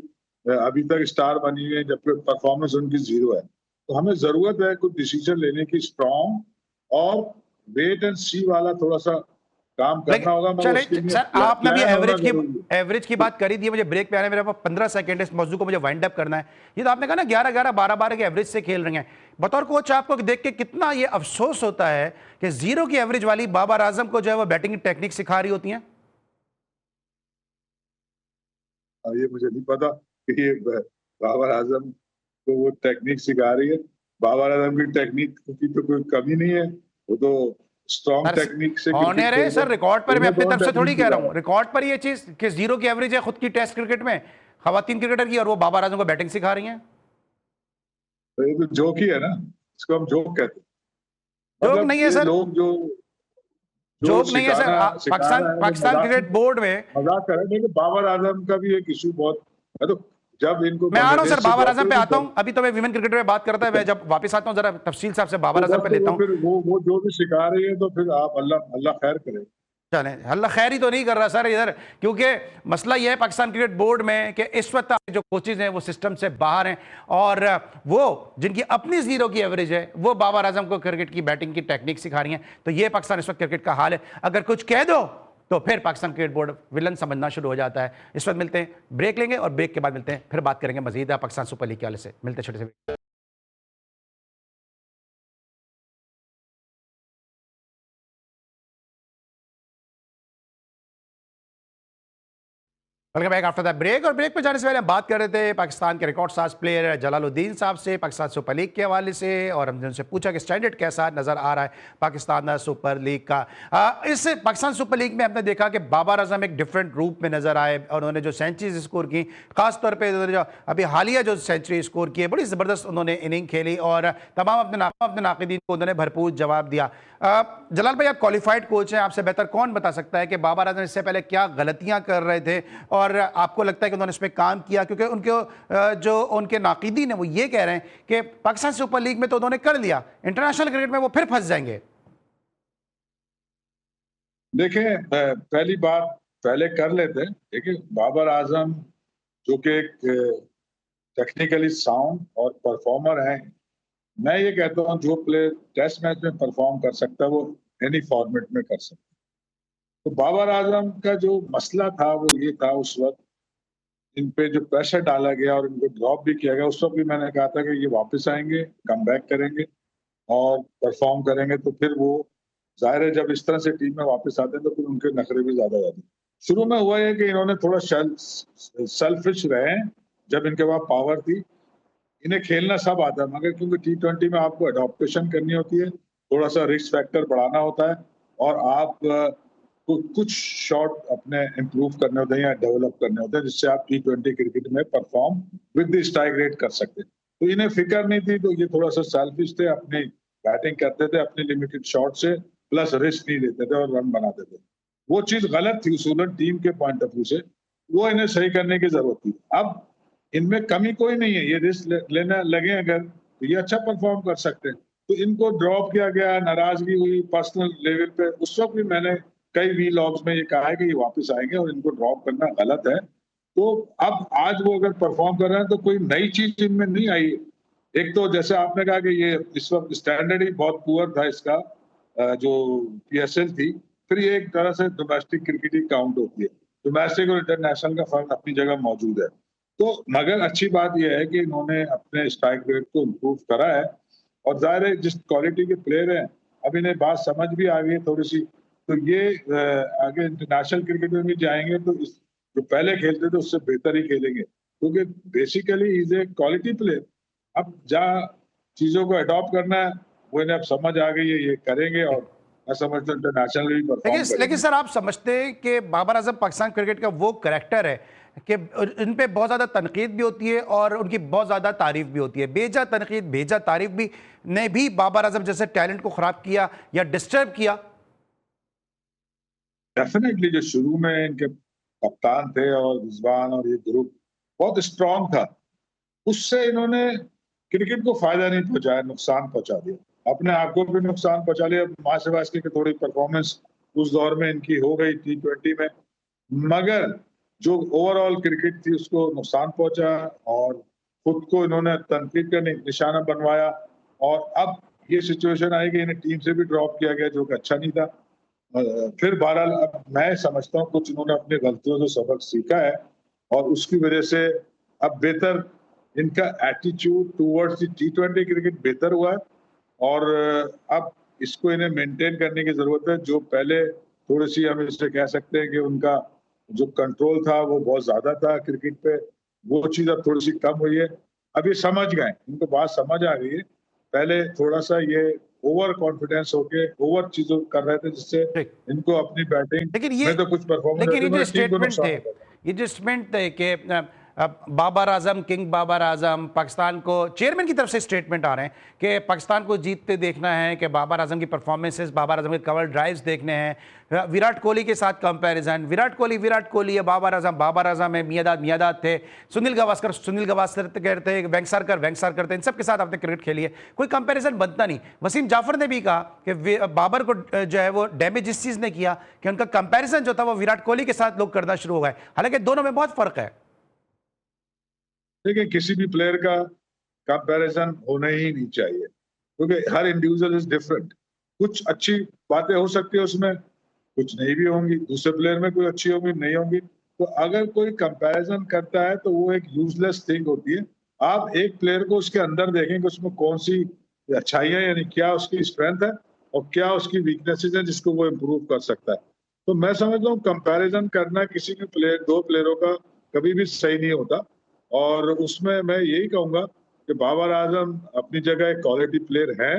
अभी तक स्टार बनी हुई है, जबकि परफॉर्मेंस उनकी जीरो है। तो हमें जरूरत है कुछ डिसीजन लेने की स्ट्रॉन्ग, और वेट एंड सी वाला थोड़ा सा काम लेकिन करना होगा, मगर चले उसके लिए सर, आपने अभी प्लान होना जरूरी है। एवरेज की बात करी दी, मुझे ब्रेक पे आने मेरे पास 15 सेकंड इस मौजू को मुझे वाइंड अप करना है। ये तो आपने कहा ना 11-11, 12-12 के एवरेज से खेल रही हैं। बतौर कोच आपको देख के कितना ये अफसोस होता है कि 0 की एवरेज वाली बाबर आजम को जो है वो बैटिंग की टेक्निक सिखा रही होती हैं। ये मुझे नहीं पता कि ये बाबर आजम को वो टेक्निक सिखा रही है। बाबर आजम की टेक्निक की तो कोई कमी नहीं है, वो तो स्ट्रॉन्ग सर टेक्निक से क्रिकेट ऑनर है खेलते सर, हैं। रिकॉर्ड पर मैं उन्हें अपनी कौन तरफ से थोड़ी टेक्निक कह सिखा रहा रहा हूं, है? रिकॉर्ड पर ये चीज कि 0 की एवरेज है खुद की टेस्ट क्रिकेट में खवातीन क्रिकेटर की, और वो बाबर आजम को बैटिंग सिखा रही हैं। तो ये तो जोक ही है ना, इसको हम जोक कहते हैं। जोक मतलब नहीं है ये सर, लोग जो जो जोक नहीं है सर। सिखाना सिखा पाकिस्तान रहे हैं वो पाकिस्तान क्रिकेट बोर्ड में मजाक कर रहे हैं। लेकिन बाबर आजम का भी एक इशू बहुत है, तो जब इनको मैं आ रहा हूं सर, बांग्लादेश से बाबर ड्रॉप आजम पे हुई आता हूं। अभी तो मैं विमेन क्रिकेट में बात करता है, मैं जब वापस आता हूं जरा तफसील साहब से बाबर तो आजम बस पे तो लेता वो हूं। फिर वो जो भी सिखा रही है, तो फिर आप अल्लाह अल्लाह खैर करे। चले अल्लाह खैर ही तो नहीं कर रहा सर इधर, क्योंकि मसला यह है पाकिस्तान क्रिकेट बोर्ड में कि इस वक्त जो कोचेज हैं वो सिस्टम से बाहर हैं, और वो जिनकी अपनी 0 की एवरेज है वो बाबर आजम को क्रिकेट की बैटिंग की टेक्निक सिखा रही हैं। तो ये पाकिस्तान इस वक्त क्रिकेट का हाल है। अगर कुछ कह दो तो फिर पाकिस्तान क्रिकेट बोर्ड विलन समझना शुरू हो जाता है। इस वक्त मिलते हैं, ब्रेक लेंगे, और ब्रेक के बाद मिलते हैं, फिर बात करेंगे मजीद पाकिस्तान सुपर लीग के हवाले से। मिलते हैं छोटे से। Welcome back after the break. और ब्रेक पर जाने से पहले हम बात कर रहे थे पाकिस्तान के रिकॉर्ड साज प्लेयर जलालुद्दीन साहब से पाकिस्तान सुपर लीग के हवाले से, और हमने उनसे पूछा कि स्टैंडर्ड कैसा नजर आ रहा है पाकिस्तान सुपर लीग का। इस पाकिस्तान सुपर लीग में हमने देखा कि बाबर आजम एक डिफरेंट रूप में नजर आए और उन्होंने जो सेंचुरीज स्कोर की, खासतौर पर उन्होंने जो अभी हालिया जो सेंचुरी स्कोर की है, बड़ी ज़बरदस्त उन्होंने इनिंग खेली और तमाम अपने नाक़िदीन को उन्होंने भरपूर जवाब दिया। जलाल भाई, आप क्वालिफाइड कोच हैं, आपसे बेहतर कौन बता सकता है कि बाबर आजम इससे पहले क्या गलतियां कर रहे थे और आपको लगता है कि उन्होंने इस पर काम किया? क्योंकि उनके जो उनके नाक़िदीन है वो ये कह रहे हैं कि पाकिस्तान सुपर लीग में तो उन्होंने कर लिया, इंटरनेशनल क्रिकेट में वो फिर फंस जाएंगे। देखें, पहली बात पहले कर लेते हैं। देखिए, बाबर आजम जो कि एक टेक्निकली साउंड और परफॉर्मर है, मैं ये कहता हूँ जो प्लेयर टेस्ट मैच में परफॉर्म कर सकता है वो एनी फॉर्मेट में कर सकता है। तो बाबर आजम का जो मसला था वो ये था, उस वक्त इन पे जो प्रेशर डाला गया और इनको ड्रॉप भी किया गया, उस वक्त भी मैंने कहा था कि ये वापस आएंगे, कम बैक करेंगे और परफॉर्म करेंगे। तो फिर वो जाहिर है जब इस तरह से टीम में वापस आते हैं तो फिर उनके नखरे भी ज्यादा जाते हैं। शुरू में हुआ है कि इन्होंने थोड़ा सेल्फिश रहे हैं। जब इनके पास पावर थी, इन्हें खेलना सब आता है, मगर क्योंकि T20 में आपको अडॉप्टेशन करनी होती है, थोड़ा सा रिस्क फैक्टर बढ़ाना होता है और आप कुछ शॉट अपने इम्प्रूव करने होते हैं या डेवलप करने होते हैं, जिससे आप T20 क्रिकेट में perform with the strike rate कर सकते हैं। तो इन्हें फिक्र नहीं थी, तो ये थोड़ा सा सेल्फिश थे, अपनी बैटिंग करते थे अपनी लिमिटेड शॉट से, प्लस रिस्क नहीं लेते थे और रन बनाते थे। वो चीज गलत थी उसूलन टीम के पॉइंट ऑफ व्यू से, वो इन्हें सही करने की जरूरत थी। अब इनमें कमी कोई नहीं है, ये रिस्क लेना लगे अगर तो ये अच्छा परफॉर्म कर सकते हैं। तो इनको ड्रॉप किया गया, नाराजगी हुई पर्सनल लेवल पे। उस वक्त भी मैंने कई वीलॉग्स में ये कहा है कि ये वापस आएंगे और इनको ड्रॉप करना गलत है। तो अब आज वो अगर परफॉर्म कर रहे हैं तो कोई नई चीज इनमें नहीं आई। एक तो जैसे आपने कहा कि ये इस वक्त स्टैंडर्ड ही बहुत पुअर था इसका, जो PSL थी। फिर ये एक तरह से डोमेस्टिक क्रिकेट ही काउंट होती है। डोमेस्टिक और इंटरनेशनल का फर्क अपनी जगह मौजूद है। तो मगर अच्छी बात यह है कि इन्होंने अपने स्ट्राइक रेट को इम्प्रूव करा है और जाहिर है जिस क्वालिटी के प्लेयर हैं, अब इन्हें बात समझ भी आ गई है थोड़ी सी। तो ये आगे इंटरनेशनल क्रिकेट में भी जाएंगे तो इस जो पहले खेलते थे उससे बेहतर ही खेलेंगे, क्योंकि basically is a quality player. अब जहाँ चीजों को अडॉप्ट करना है वो इन्हें अब समझ आ गई है, ये करेंगे और मैं समझता हूँ इंटरनेशनल भी लेकिन परफॉर्म लेकिन करेंगे। सर, आप समझते हैं कि बाबर आजम पाकिस्तान क्रिकेट का वो करैक्टर है कि इन पे बहुत ज़्यादा तनकीद भी होती है और उनकी बहुत ज़्यादा तारीफ भी होती है, बेजा तनकीद बेजा तारीफ भी ने भी बाबर आजम जैसे टैलेंट को ख़राब किया या डिस्टर्ब किया? डेफिनेटली जो शुरू में इनके कप्तान थे और रिजवान और ये ग्रुप बहुत स्ट्रांग था, उससे इन्होंने क्रिकेट को फायदा नहीं पहुंचाया, नुकसान पहुंचा दिया, अपने आप को भी नुकसान पहुंचा लिया। माशाबाश की थोड़ी परफॉर्मेंस उस दौर में इनकी हो गई T20 में, मगर जो ओवरऑल क्रिकेट थी उसको नुकसान पहुंचा और खुद को इन्होंने तनकीद का निशाना बनवाया। और अब ये सिचुएशन आई कि इन्हें टीम से भी ड्रॉप किया गया, जो कि अच्छा नहीं था। फिर बहरहाल अब मैं समझता हूँ कुछ इन्होंने अपनी गलतियों से सबक सीखा है और उसकी वजह से अब बेहतर इनका एटीट्यूड टुवर्ड्स T20 क्रिकेट बेहतर हुआ है। और अब इसको इन्हें मेंटेन करने की जरूरत है। जो पहले थोड़ी सी हम इसे कह सकते हैं कि उनका जो कंट्रोल था वो बहुत ज्यादा था क्रिकेट पे, वो चीज अब थोड़ी सी कम हुई है। अब ये समझ गए, इनको बात समझ आ गई है। पहले थोड़ा सा ये ओवर कॉन्फिडेंस होके ओवर चीजों कर रहे थे, जिससे ठीक। इनको अपनी बैटिंग लेकिन ये में तो कुछ परफॉर्मेंस लेकिन रहती ये है जो मगर टीम को स्टेटमेंट थे, नुकसान होता है। ये जो स्टेटमेंट थे कि बाबर आजम, किंग बाबर आजम, पाकिस्तान को चेयरमैन की तरफ से स्टेटमेंट आ रहे हैं कि पाकिस्तान को जीतते देखना है, कि बाबर आजम की परफॉर्मेंसेस, बाबर आजम के कवर ड्राइव्स देखने हैं, विराट कोहली के साथ कंपैरिजन, विराट कोहली है, बाबर आजम है, मियादाद थे, सुनील गावस्कर करते, वेंगसरकर थे, इन सब के साथ आपने क्रिकेट खेली है, कोई कंपैरिजन बनता नहीं। वसीम जाफर ने भी कहा कि बाबर को जो है वो डैमेज इस चीज़ ने किया कि उनका कंपैरिजन जो था वो विराट कोहली के साथ लोग करना शुरू हो गए, हालांकि दोनों में बहुत फर्क है। देखिए, किसी भी प्लेयर का कंपैरिजन होना ही नहीं चाहिए, क्योंकि हर इंडिविजुअल इज डिफरेंट। कुछ अच्छी बातें हो सकती है उसमें, कुछ नहीं भी होंगी, दूसरे प्लेयर में कोई अच्छी होंगी नहीं होंगी। तो अगर कोई कंपैरिजन करता है तो वो एक यूजलेस थिंग होती है। आप एक प्लेयर को उसके अंदर देखें कि उसमें कौन सी अच्छाइयां, यानी क्या उसकी स्ट्रेंथ है और क्या उसकी वीकनेसेस है जिसको वो इम्प्रूव कर सकता है। तो मैं समझता हूँ कंपैरिजन करना किसी भी प्लेयर, दो प्लेयरों का कभी भी सही नहीं होता। और उसमें मैं यही कहूंगा कि बाबर आजम अपनी जगह एक क्वालिटी प्लेयर है।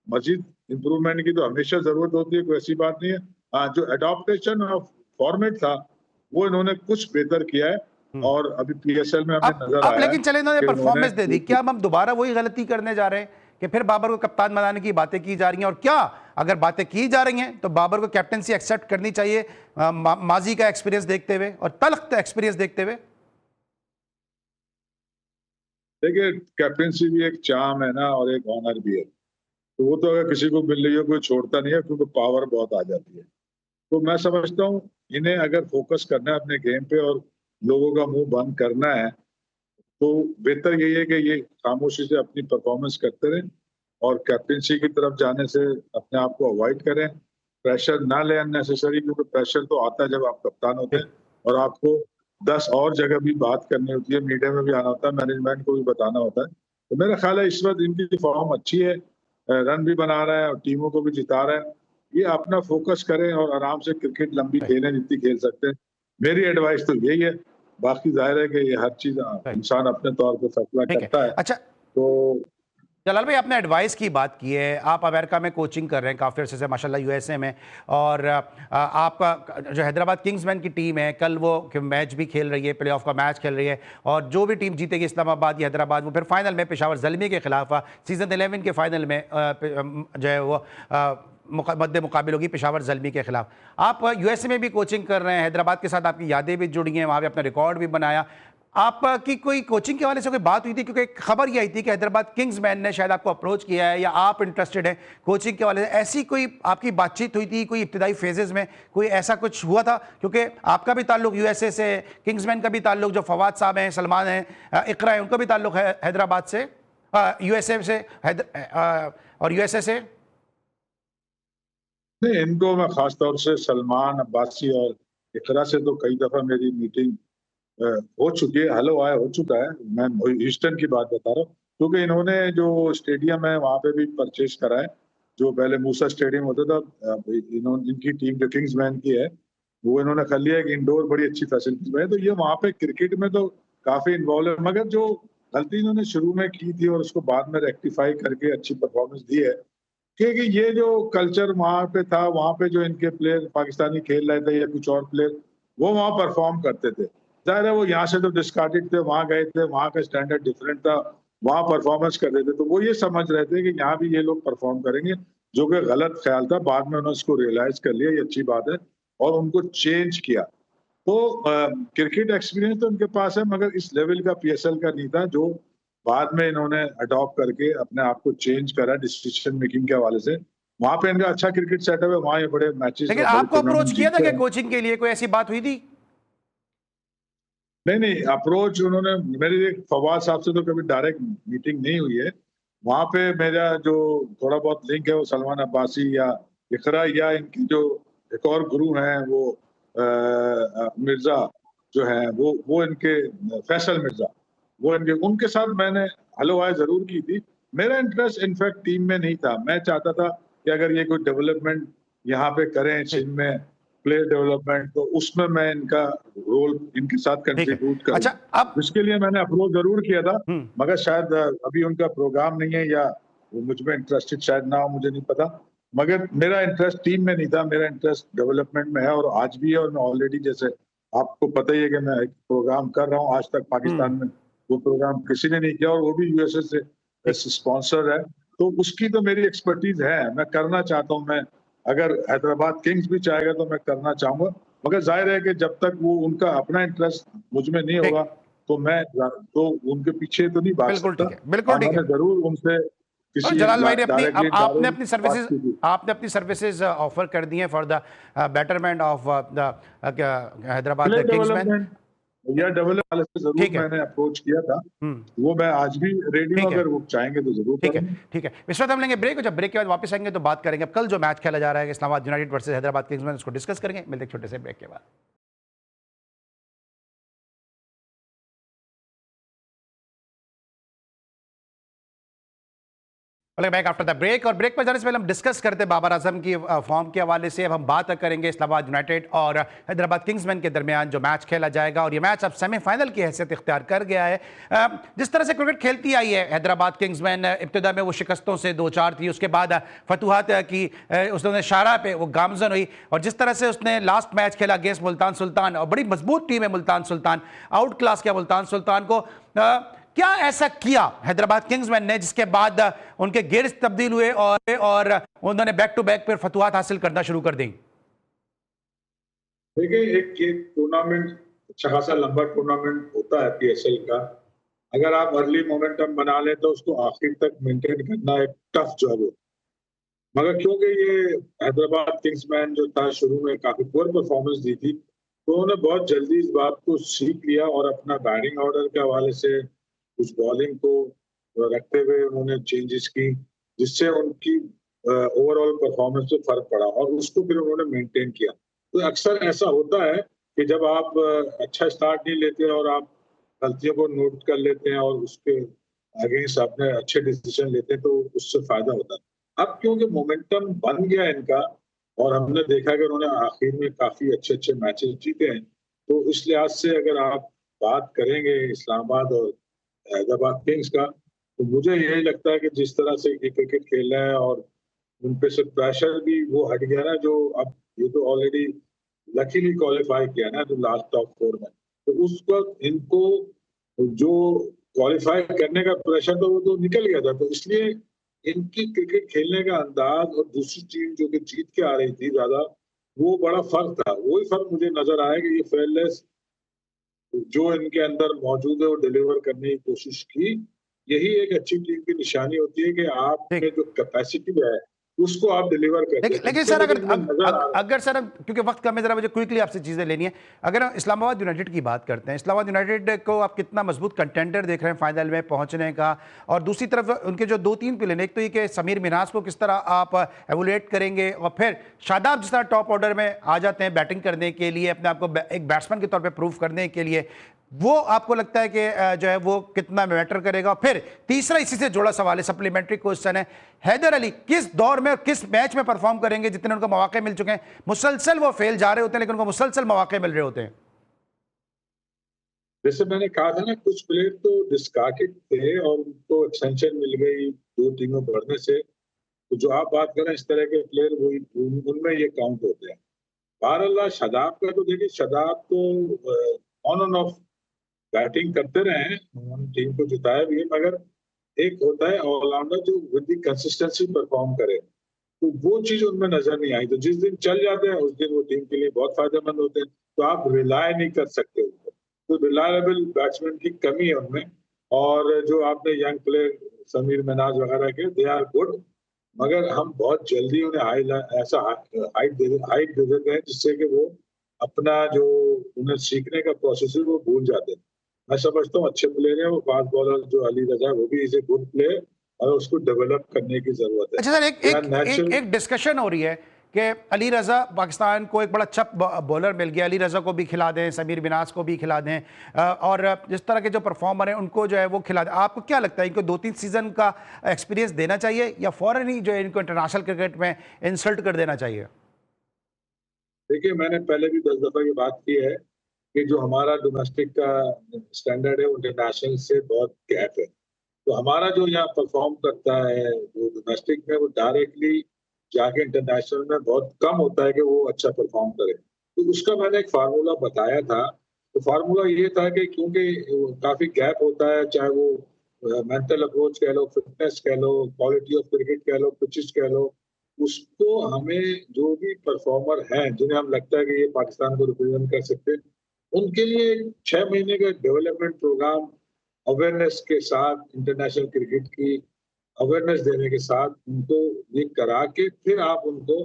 मजीद इंप्रूवमेंट की तो हमेशा जरूरत होती है, कोई ऐसी बात नहीं है। हाँ, जो एडॉप्टेशन ऑफ फॉर्मेट था वो इन्होंने कुछ बेहतर किया है। और अभी पीएसएल में हमें नजर अब आया है लेकिन चले इन्होंने कि उन्होंने परफॉर्मेंस दे दी, क्या अब हम दोबारा वही गलती करने जा रहे हैं कि फिर बाबर को कप्तान बनाने की बातें की जा रही हैं? और क्या अगर बातें की जा रही हैं तो बाबर को कैप्टनसी एक्सेप्ट करनी चाहिए माजी का एक्सपीरियंस देखते हुए और तल्ख एक्सपीरियंस देखते हुए? देखिए, कैप्टनसी भी एक चार्म है ना, और एक ऑनर भी है। तो वो तो अगर किसी को मिल रही हो, कोई छोड़ता नहीं है, क्योंकि पावर बहुत आ जाती है। तो मैं समझता हूँ इन्हें अगर फोकस करना है अपने गेम पे और लोगों का मुंह बंद करना है, तो बेहतर यही है कि ये खामोशी से अपनी परफॉर्मेंस करते रहें और कैप्टनसी की तरफ जाने से अपने आप को अवॉइड करें। प्रेशर ना लें अननेसेसरी, क्योंकि प्रेशर तो आता है जब आप कप्तान होते हैं और आपको 10 और जगह भी बात करनी होती है, मीडिया में भी आना होता है, मैनेजमेंट को भी बताना होता है। तो मेरा ख्याल है इस वक्त इनकी फॉर्म अच्छी है, रन भी बना रहा है और टीमों को भी जिता रहा है। ये अपना फोकस करें और आराम से क्रिकेट लंबी खेलें जितनी खेल सकते हैं। मेरी एडवाइस तो यही है। बाकी जाहिर है कि ये हर चीज इंसान अपने तौर पर फैसला ठीक है। करता है। अच्छा तो जलाल भाई, आपने एडवाइस की बात की है, आप अमेरिका में कोचिंग कर रहे हैं काफ़ी अर्से से माशाल्लाह, यूएसए में। और आपका जो हैदराबाद किंग्समैन की टीम है, कल वो मैच भी खेल रही है, प्लेऑफ का मैच खेल रही है, और जो भी टीम जीतेगी इस्लामाबाद या हैदराबाद, वो फिर फाइनल में पेशावर ज़ल्मी के खिलाफ सीज़न 11 के फाइनल में जो है वो मद्दे मुकाबिल होगी पेशावर ज़ल्मी के खिलाफ। आप यूएसए में भी कोचिंग कर रहे हैं, हैदराबाद के साथ आपकी यादें भी जुड़ी हैं, वहाँ पे अपना रिकॉर्ड भी बनाया। आपकी कोई कोचिंग के हवाले से कोई बात हुई थी? क्योंकि एक खबर ये आई थी कि हैदराबाद किंग्समैन ने शायद आपको अप्रोच किया है या आप इंटरेस्टेड हैं कोचिंग के हवाले से। ऐसी कोई आपकी बातचीत हुई थी कोई इब्तिदाई फेजेस में? कोई ऐसा कुछ हुआ था? क्योंकि आपका भी ताल्लुक यूएसए से, किंग्समैन का भी ताल्लुक, जो फवाद साहब हैं, सलमान हैं, इकरा है, उनका भी ताल्लुक है हैदराबाद से, यूएसए से, और यूएसए से। नहीं, इनको मैं खास तौर से सलमान अब्बासी और इकरा से तो कई दफा मेरी मीटिंग हो चुकी है, हेलो आया हो चुका है। मैं ह्यूस्टन की बात बता रहा हूँ, क्योंकि इन्होंने जो स्टेडियम है वहां पे भी परचेज करा है। जो पहले मूसा स्टेडियम होता था, इन्होंने, इनकी टीम जो किंग्समैन की है, वो इन्होंने कर लिया है कि इंडोर बड़ी अच्छी फैसिलिटीज में है। तो ये वहां पे क्रिकेट में तो काफी इन्वॉल्व है, मगर जो गलती इन्होंने शुरू में की थी और उसको बाद में रेक्टिफाई करके अच्छी परफॉर्मेंस दी है, क्योंकि ये जो कल्चर वहां पे था, वहां पे जो इनके प्लेयर पाकिस्तानी खेल रहे थे या कुछ और प्लेयर, वो वहां परफॉर्म करते थे। जाहिर है वो यहाँ से तो डिस्कार्डेड थे, वहां गए थे, वहां का स्टैंडर्ड डिफरेंट था, वहां परफॉर्मेंस कर रहे थे, तो वो ये समझ रहे थे कि यहाँ भी ये लोग परफॉर्म करेंगे, जो कि गलत ख्याल था। बाद में उन्होंने इसको रियलाइज कर लिया, ये अच्छी बात है, और उनको चेंज किया। तो क्रिकेट एक्सपीरियंस तो इनके पास है, मगर इस लेवल का पीएसएल का नहीं था, जो बाद में इन्होंने अडॉप्ट करके अपने आप को चेंज करा डिसीजन मेकिंग के हवाले से। वहां पे इनका अच्छा क्रिकेट सेटअप है, वहां ये बड़े मैचेस लेकिन और बड़े आपको अप्रोच टूर्नामेंट किया था जीतते क्या हैं। कोचिंग के लिए? कोई ऐसी बात हुई थी? नहीं नहीं, अप्रोच उन्होंने, मेरी एक फवाद साहब से तो कभी डायरेक्ट मीटिंग नहीं हुई है। वहां पे मेरा जो थोड़ा बहुत लिंक है वो सलमान अब्बासी या इकरा या इनकी जो एक और गुरु हैं वो मिर्जा जो है, वो इनके फैसल मिर्जा, वो इनके, उनके साथ मैंने हेलो हाय जरूर की थी। मेरा इंटरेस्ट इनफैक्ट टीम में नहीं था, मैं चाहता था कि अगर ये कोई डेवलपमेंट यहाँ पे करें ठीक, सिंध में, प्लेयर डेवलपमेंट, तो उसमें मैं इनका रोल इनके साथ ठीक है। कंट्रीब्यूट करूं। अच्छा अब इसके लिए मैंने अप्रोच जरूर किया था, हम्म मगर शायद अभी उनका प्रोग्राम नहीं है, या वो मुझ में इंटरेस्टेड शायद ना हो, मुझे नहीं पता। मगर मेरा इंटरेस्ट टीम में नहीं था, मेरा इंटरेस्ट डेवलपमेंट में है, और आज भी है। और मैं ऑलरेडी, जैसे आपको पता ही है कि मैं एक प्रोग्राम कर रहा हूँ, आज तक पाकिस्तान हम्म में वो प्रोग्राम किसी ने नहीं किया, और वो भी यूएसए से ठीक। स्पॉन्सर है। तो उसकी तो मेरी एक्सपर्टीज है, मैं करना चाहता हूँ। मैं, अगर हैदराबाद किंग्स भी चाहेगा तो मैं करना चाहूंगा, मगर जाहिर है कि जब तक वो उनका अपना इंटरेस्ट मुझ में नहीं ठीक होगा, तो मैं तो उनके पीछे तो नहीं भाग बिल्कुल सकता। ठीक है, बिल्कुल हाँ, ठीक मैंने है। जरूर उनसे और किसी जलाल भाई ने अपनी, डायरेक्टली अब आपने इनडायरेक्टली अपनी बात सर्विसेज, की थी। आपने अपनी सर्विसेज ऑफर कर दी हैं for the betterment of the Hyderabad player Kingsman. Development या डेवलप वाले से जरूर ठीक है। मैंने अप्रोच किया था। हम्म वो मैं आज भी रेडी हूँ, ठीक है। अगर वो चाहेंगे तो जरूर ठीक है। करेंगे। ठीक है, इस वक्त हम लेंगे ब्रेक, और जब ब्रेक के बाद वापस आएंगे तो बात करेंगे। अब कल जो मैच खेला जा रहा है Islamabad United versus Hyderabad Kingsmen, उसको डिस्कस करेंगे। मिलते हैं एक छोटे से ब्रेक के बाद। Welcome back after the break. और ब्रेक पर जाने से पहले हम डिस्कस करते हैं बाबर आजम की फॉर्म के हवाले से। अब हम बात करेंगे इस्लामाबाद यूनाइटेड और हैदराबाद किंग्समैन के दरमियान जो मैच खेला जाएगा, और ये मैच अब सेमीफाइनल की हैसियत इख्तियार कर गया है। जिस तरह से क्रिकेट खेलती आई है हैदराबाद किंग्समैन, इब्तिदा में वो शिकस्तों से 2-4 थी, उसके बाद फतूहात की उसने शारा पे वो गामजन हुई, और जिस तरह से उसने लास्ट मैच खेला अगेंस्ट मुल्तान सुल्तान, और बड़ी मजबूत टीम है मुल्तान सुल्तान, आउट क्लास किया मुल्तान सुल्तान को। क्या ऐसा किया हैदराबाद किंग्समैन ने जिसके बाद उनके गियर्स तब्दील हुए और उन्होंने बैक टू बैक पर फतुहात हासिल करना शुरू कर दी? देखिए, एक ये टूर्नामेंट अच्छा खासा लंबा टूर्नामेंट होता है पीएसएल का। अगर आप अर्ली मोमेंटम बना लें तो उसको आखिर तक मेंटेन करना एक टफ जॉब है। मगर क्योंकि ये हैदराबाद किंग्समैन जो था शुरू में काफी पुअर परफॉर्मेंस दी थी, तो उन्होंने बहुत जल्दी इस बात को सीख लिया और अपना बैटिंग ऑर्डर के हवाले से कुछ बॉलिंग को रखते हुए उन्होंने चेंजेस की, जिससे उनकी ओवरऑल परफॉर्मेंस पे फर्क पड़ा और उसको फिर उन्होंने मेंटेन किया। तो अक्सर ऐसा होता है कि जब आप अच्छा स्टार्ट नहीं लेते और आप गलतियों को नोट कर लेते हैं और उसके अगेंस्ट अपने अच्छे डिसीजन लेते हैं, तो उससे फायदा होता है। अब क्योंकि मोमेंटम बन गया इनका और हमने देखा कि उन्होंने आखिर में काफी अच्छे अच्छे मैचेस जीते हैं, तो इस लिहाज से अगर आप बात करेंगे इस्लामाबाद और हैदराबाद किंग्स का, तो मुझे यही लगता है कि जिस तरह से ये क्रिकेट खेल रहे हैं और उन पे से प्रेशर भी वो हट गया ना, जो अब ये तो ऑलरेडी लकीली क्वालिफाई किया ना जो लास्ट टॉप 4 में, तो उस वक्त इनको जो क्वालिफाई करने का प्रेशर था वो तो निकल गया था। तो इसलिए इनकी क्रिकेट खेलने का अंदाज और दूसरी टीम जो कि जीत के आ रही थी ज्यादा, वो बड़ा फर्क था। वही फर्क मुझे नजर आया कि ये फेयरलेस जो इनके अंदर मौजूद है वो डिलीवर करने की कोशिश की। यही एक अच्छी टीम की निशानी होती है कि आप में ठीक। जो कैपेसिटी है उसको आप डिलीवर करते लेकिन हैं। लेकिन इससे सर, मुझे अगर इनमें नजर आ रहा है। अगर सर, क्योंकि वक्त कम है, जरा मुझे क्विकली आपसे चीजें लेनी है। अगर हम इस्लामाबाद यूनाइटेड की बात करते हैं, इस्लामाबाद यूनाइटेड को आप कितना मजबूत कंटेंडर देख रहे हैं फाइनल में पहुंचने का, और दूसरी तरफ उनके जो 2-3 प्लेयर हैं, एक तो ये कि समीर मिन्हाज को किस तरह आप एवोलेट करेंगे, और फिर शादाब जिस तरह टॉप ऑर्डर में आ जाते हैं बैटिंग करने के लिए, अपने आप को एक बैट्समैन के तौर पर प्रूव करने के लिए, वो आपको लगता है कि जो है वो कितना मैटर करेगा? फिर तीसरा इसी से जुड़ा सवाल है, सप्लीमेंट्री क्वेश्चन है, हैदर अली किस दौर में और किस मैच में परफॉर्म करेंगे जितने उनको मौके मिल चुके हैं? मुसलसल वो फेल जा रहे होते हैं, लेकिन उनको मुसलसल मौके मिल रहे होते हैं। जैसे मैंने कहा था ना, कुछ प्लेयर तो डिस्कार्टेड थे और उनको एक्सटेंशन मिल गई 2 टीमों बढ़ने से। तो जो आप बात कर रहे हैं इस तरह के प्लेयर, वही उनमें ये काउंट होते हैं। बहरहाल शादाब का तो देखिए, शादाब तो ऑन एंड ऑफ बैटिंग करते रहे हैं, उन्होंने टीम को जिताया भी है, मगर एक होता है ऑलराउंडर जो विद द कंसिस्टेंसी परफॉर्म करे, तो वो चीज उनमें नजर नहीं आई। तो जिस दिन चल जाते हैं उस दिन वो टीम के लिए बहुत फायदेमंद होते हैं। तो आप रिलाय नहीं कर सकते उनको, तो रिलायबल बैट्समैन की कमी है उनमें। और जो आपने यंग प्लेयर समीर मिन्हाज वगैरह के, दे आर गुड, मगर हम बहुत जल्दी उन्हें ऐसा हाइट दे देते हैं जिससे कि वो अपना जो उन्हें सीखने का प्रोसेस है वो भूल जाते हैं। मैं समझता हूँ अच्छे प्लेयर है वो फास्ट बॉलर जो अली रजा है, वो भी इज ए गुड प्लेयर और उसको डेवलप करने की जरूरत है। अच्छा सर, एक दे एक आर एक, नेचुरल। एक डिस्कशन हो रही है कि अली रजा, पाकिस्तान को एक बड़ा अच्छा बॉलर मिल गया, अली रजा को भी खिला दें, समीर मिनाज को भी खिला दें, और जिस तरह के जो परफॉर्मर हैं उनको जो है वो खिला दें। आपको क्या लगता है, इनको 2-3 सीजन का एक्सपीरियंस देना चाहिए या फौरन ही जो है इनको इंटरनेशनल क्रिकेट में इंसल्ट कर देना चाहिए? देखिए, मैंने पहले भी 10 दफा ये बात की है कि जो हमारा डोमेस्टिक का स्टैंडर्ड है वो इंटरनेशनल से बहुत गैप है। तो हमारा जो यहाँ परफॉर्म करता है वो डोमेस्टिक में, वो डायरेक्टली जाके इंटरनेशनल में बहुत कम होता है कि वो अच्छा परफॉर्म करे। तो उसका मैंने एक फार्मूला बताया था। तो फार्मूला ये था कि क्योंकि काफी गैप होता है, चाहे वो मेंटल अप्रोच कह लो, फिटनेस कह लो, क्वालिटी ऑफ क्रिकेट कह लो, पिचेस कह लो, उसको हमें जो भी परफॉर्मर हैं जिन्हें हम लगता है कि ये पाकिस्तान को रिप्रेजेंट कर सकते हैं, उनके लिए 6 महीने का डेवलपमेंट प्रोग्राम अवेयरनेस के साथ, इंटरनेशनल क्रिकेट की अवेयरनेस देने के साथ उनको ये करा के फिर आप उनको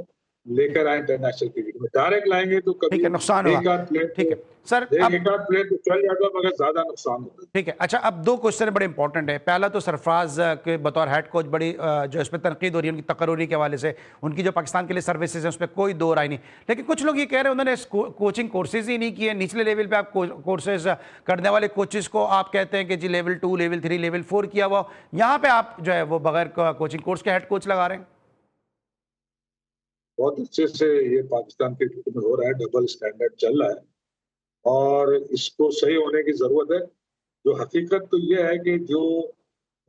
लेकर आए इंटरनेशनल क्रिकेट में। डायरेक्ट लाएंगे तो कभी ठीक है, नुकसान एक होगा। आध प्लेयर ठीक है सर, अब एक आध प्लेयर तो चल जाता, मगर ज्यादा नुकसान होता है। ठीक है। अच्छा, अब दो क्वेश्चन बड़े इंपॉर्टेंट है। पहला तो सरफराज के बतौर हेड कोच बड़ी जो इस पर तनकीद हो रही है उनकी तकर्री के हवाले से, उनकी जो पाकिस्तान के लिए सर्विसेज हैं उस पर कोई दो राय नहीं। लेकिन कुछ लोग ये कह रहे हैं उन्होंने कोचिंग कोर्सेज ही नहीं किए। निचले लेवल पे आप कोर्सेज करने वाले कोचेस को आप कहते हैं कि जी लेवल 2, लेवल 3, लेवल 4 किया हुआ, यहाँ पे आप जो है वो बगैर कोचिंग कोर्स के हेड कोच लगा रहे हैं। बहुत अच्छे से ये पाकिस्तान क्रिकेट में हो रहा है, डबल स्टैंडर्ड चल रहा है और इसको सही होने की जरूरत है। जो हकीकत तो ये है कि जो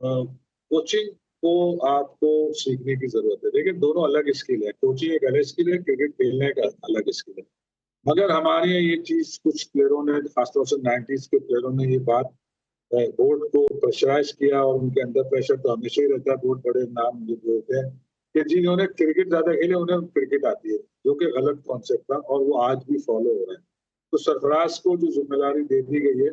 कोचिंग को आपको सीखने की जरूरत है। देखिए दोनों अलग स्किल है, कोचिंग एक अलग स्किल है, क्रिकेट खेलने का अलग स्किल है। मगर हमारे यहाँ ये चीज कुछ प्लेयरों ने, खासतौर से 90s के प्लेयरों ने ये बात बोर्ड को प्रेशराइज किया और उनके अंदर प्रेशर तो हमेशा ही रहता है। बोर्ड बड़े नाम जो होते हैं कि जिन्होंने क्रिकेट ज्यादा खेले उन्हें क्रिकेट आती है, जो कि गलत कॉन्सेप्ट था और वो आज भी फॉलो हो रहा है। तो सरफराज को जो जिम्मेदारी दे दी गई है,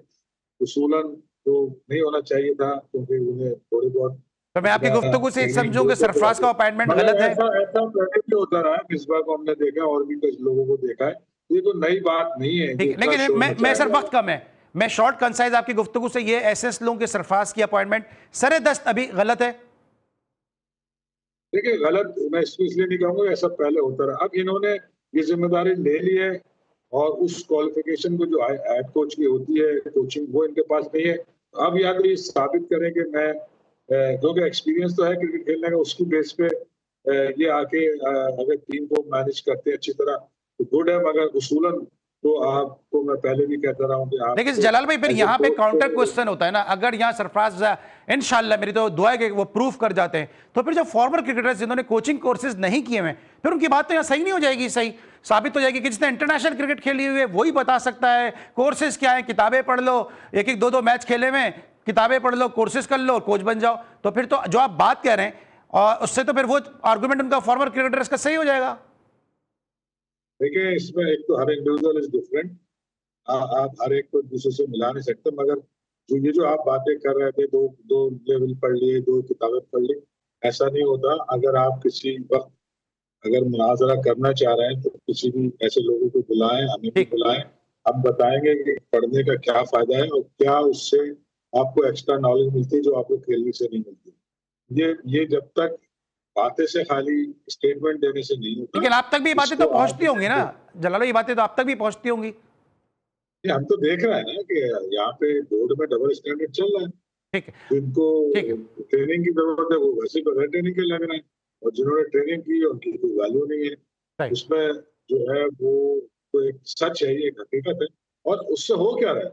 उसूलन तो नहीं होना चाहिए था, क्योंकि उन्हें थोड़ी बहुत तो मैं आपकी गुफ्तगू से एक समझूं कि सरफराज का अपॉइंटमेंट गलत है। ऐसा ऐसा पहले भी होता रहा है, मिसबा को हमने देखा और भी कुछ लोगों को देखा है। ये तो नई बात नहीं है। ठीक है, लेकिन मैं सर वक्त कम है, मैं शॉर्ट कंसाइज आपकी गुफ्तगू से ये एसेस लूं कि सरफराज की अपॉइंटमेंट सरे दस्त अभी गलत है। देखिए गलत मैं इसको इसलिए नहीं कहूंगा, ऐसा पहले होता रहा। अब इन्होंने ये जिम्मेदारी ले ली है और उस क्वालिफिकेशन को जो हेड कोच की होती है, कोचिंग, वो इनके पास नहीं है। अब या तो ये साबित करें कि मैं क्योंकि एक्सपीरियंस तो है क्रिकेट खेलने का, उसकी बेस पे ये आके अगर टीम को मैनेज करते हैं अच्छी तरह तो गुड है। मगर उसूलन तो आपको मैं पहले भी कहता रहा हूँ कि आप लेकिन जलाल भाई फिर यहाँ पे काउंटर क्वेश्चन होता है ना, अगर यहाँ सरफराज इंशाल्लाह मेरी तो दुआ है कि वो प्रूफ कर जाते हैं, तो फिर जो फॉर्मर क्रिकेटर्स जिन्होंने कोचिंग कोर्सेज नहीं किए हुए, फिर उनकी बात तो यहाँ सही नहीं हो जाएगी, सही साबित हो जाएगी कि जिसने इंटरनेशनल क्रिकेट खेली हुई है वही बता सकता है कोर्सेज क्या है। किताबें पढ़ लो, एक एक दो दो मैच खेले हुए, किताबें पढ़ लो, कोर्सेज कर लो, कोच बन जाओ। तो फिर तो जो आप बात कह रहे हैं और उससे तो फिर वो आर्गूमेंट उनका फॉर्मर क्रिकेटर्स का सही हो जाएगा। देखिए इसमें एक तो हर इंडिविजुअल इज डिफरेंट, आप हर एक को दूसरे से मिला नहीं सकते। मगर जो आप बातें कर रहे थे, दो दो लेवल पढ़ लिए, दो किताबें पढ़ ली, ऐसा नहीं होता। अगर आप किसी वक्त अगर मुनाजरा करना चाह रहे हैं तो किसी भी ऐसे लोगों को बुलाएं, हमें भी बुलाएं, हम बताएंगे कि पढ़ने का क्या फायदा है और क्या उससे आपको एक्स्ट्रा नॉलेज मिलती है जो आपको खेलने से नहीं मिलती। ये जब तक बातें से खाली स्टेटमेंट देने से नहीं होता। लेकिन आप तक भी ये बातें तो पहुंचती होंगी ना जलाल, ये बातें तो आप तक भी पहुंचती होंगी। हम तो देख रहे हैं ना कि यहाँ पे बोर्ड में डबल स्टैंडर्ड चल रहा है। ठीक है, जिनको ठीक है। ट्रेनिंग की जरूरत है वो वैसे बगैर ट्रेनिंग के लग रहे हैं और जिन्होंने ट्रेनिंग की उनकी कोई वैल्यू नहीं है। राइट। उसमें जो है वो तो एक सच है, ये एक हकीकत है। और उससे हो क्या रहा है?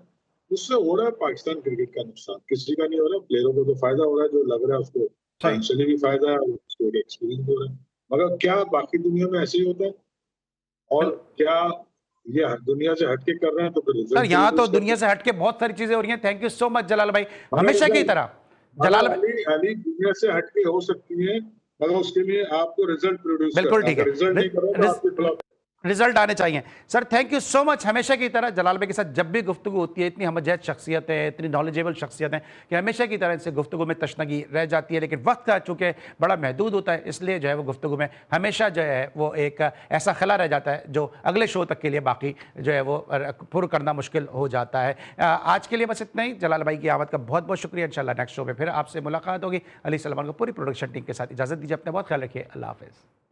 उससे हो रहा है पाकिस्तान क्रिकेट का नुकसान, किसी का नहीं हो रहा। प्लेयरों को तो फायदा हो रहा है, जो लग रहा है उसको फाइनेंशियली भी फायदा है, उसको एक एक्सपीरियंस हो रहा है। मगर क्या बाकी दुनिया में ऐसे ही होता है? और क्या ये दुनिया से हटके कर रहे हैं तो फिर सर यहाँ तो दुनिया से हटके बहुत सारी चीजें हो रही हैं। थैंक यू सो मच जलाल भाई, हमेशा की तरह। जलाल भाई अली दुनिया से हटके हो सकती है, मगर उसके लिए आपको रिजल्ट प्रोड्यूस बिल्कुल करना है। ठीक है, रिजल्ट नहीं करो तो आपके खिलाफ रिजल्ट आने चाहिए। Sir thank you so much, हमेशा की तरह जलाल भाई के साथ जब भी गुफ्तगू होती है, इतनी हमजद शख्सियत है, इतनी नॉलेजेबल शख्सियत है कि हमेशा की तरह इनसे गुफ्तगू में तशनगी रह जाती है। लेकिन वक्त का चूँकि बड़ा महदूद होता है, इसलिए जो है वो गुफ्तगू में हमेशा जो है वो एक ऐसा खला रह जाता है जो अगले शो तक के लिए बाकी जो है वो पुर करना मुश्किल हो जाता है। आज के लिए बस इतना ही। जलाल भाई की आमद का बहुत बहुत शुक्रिया। इंशाल्लाह नेक्स्ट शो में फिर आपसे मुलाकात होगी। अली सलमान को पूरी प्रोडक्शन टीम के साथ इजाज़त दीजिए। अपने बहुत ख्याल रखिए। अल्लाह हाफ़िज़।